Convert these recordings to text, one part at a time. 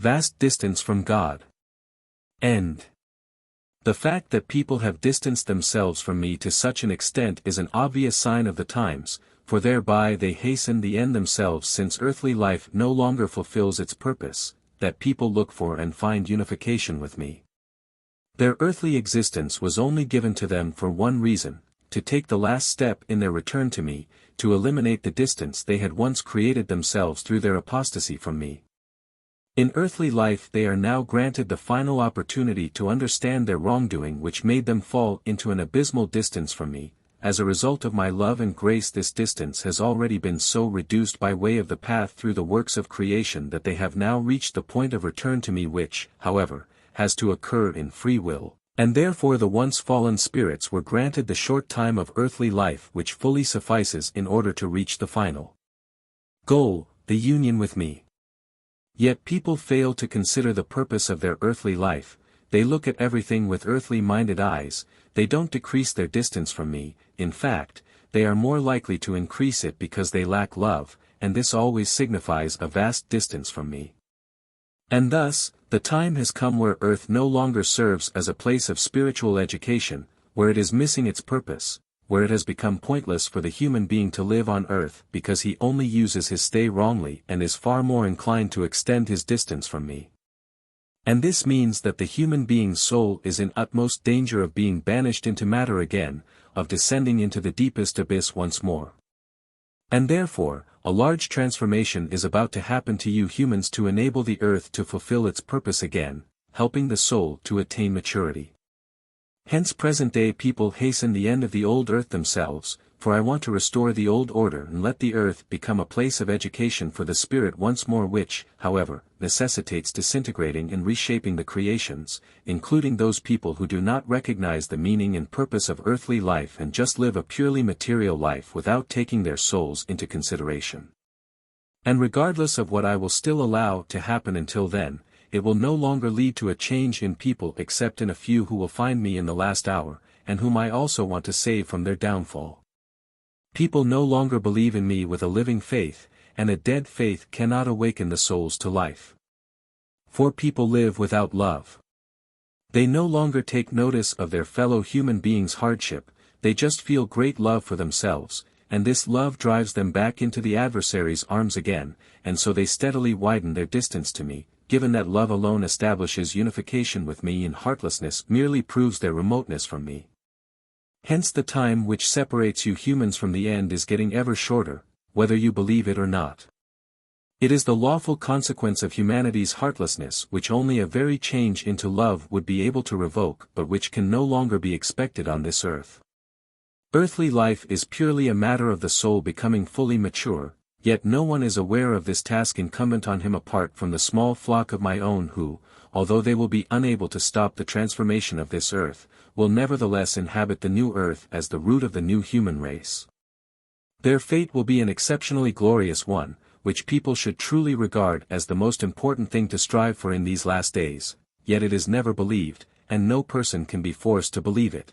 Vast distance from God. End. The fact that people have distanced themselves from me to such an extent is an obvious sign of the times, for thereby they hasten the end themselves, since earthly life no longer fulfills its purpose, that people look for and find unification with me. Their earthly existence was only given to them for one reason, to take the last step in their return to me, to eliminate the distance they had once created themselves through their apostasy from me. In earthly life they are now granted the final opportunity to understand their wrongdoing, which made them fall into an abysmal distance from me. As a result of my love and grace, this distance has already been so reduced by way of the path through the works of creation that they have now reached the point of return to me, which, however, has to occur in free will, and therefore the once fallen spirits were granted the short time of earthly life which fully suffices in order to reach the final goal, the union with me. Yet people fail to consider the purpose of their earthly life. They look at everything with earthly-minded eyes. They don't decrease their distance from me. In fact, they are more likely to increase it because they lack love, and this always signifies a vast distance from me. And thus, the time has come where earth no longer serves as a place of spiritual education, where it is missing its purpose, where it has become pointless for the human being to live on earth because he only uses his stay wrongly and is far more inclined to extend his distance from me. And this means that the human being's soul is in utmost danger of being banished into matter again, of descending into the deepest abyss once more. And therefore, a large transformation is about to happen to you humans to enable the earth to fulfill its purpose again, helping the soul to attain maturity. Hence present-day people hasten the end of the old earth themselves, for I want to restore the old order and let the earth become a place of education for the spirit once more, which, however, necessitates disintegrating and reshaping the creations, including those people who do not recognize the meaning and purpose of earthly life and just live a purely material life without taking their souls into consideration. And regardless of what I will still allow to happen until then, it will no longer lead to a change in people except in a few who will find me in the last hour, and whom I also want to save from their downfall. People no longer believe in me with a living faith, and a dead faith cannot awaken the souls to life. For people live without love. They no longer take notice of their fellow human beings' hardship, they just feel great love for themselves, and this love drives them back into the adversary's arms again, and so they steadily widen their distance to me. Given that love alone establishes unification with me and heartlessness merely proves their remoteness from me. Hence the time which separates you humans from the end is getting ever shorter, whether you believe it or not. It is the lawful consequence of humanity's heartlessness which only a very change into love would be able to revoke, but which can no longer be expected on this earth. Earthly life is purely a matter of the soul becoming fully mature, yet no one is aware of this task incumbent on him apart from the small flock of my own who, although they will be unable to stop the transformation of this earth, will nevertheless inhabit the new earth as the root of the new human race. Their fate will be an exceptionally glorious one, which people should truly regard as the most important thing to strive for in these last days, yet it is never believed, and no person can be forced to believe it.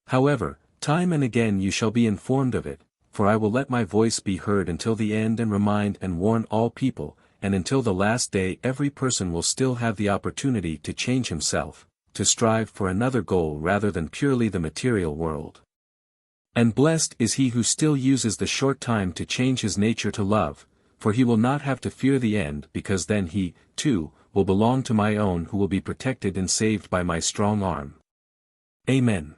However, time and again you shall be informed of it, for I will let my voice be heard until the end and remind and warn all people, and until the last day every person will still have the opportunity to change himself, to strive for another goal rather than purely the material world. And blessed is he who still uses the short time to change his nature to love, for he will not have to fear the end because then he, too, will belong to my own who will be protected and saved by my strong arm. Amen.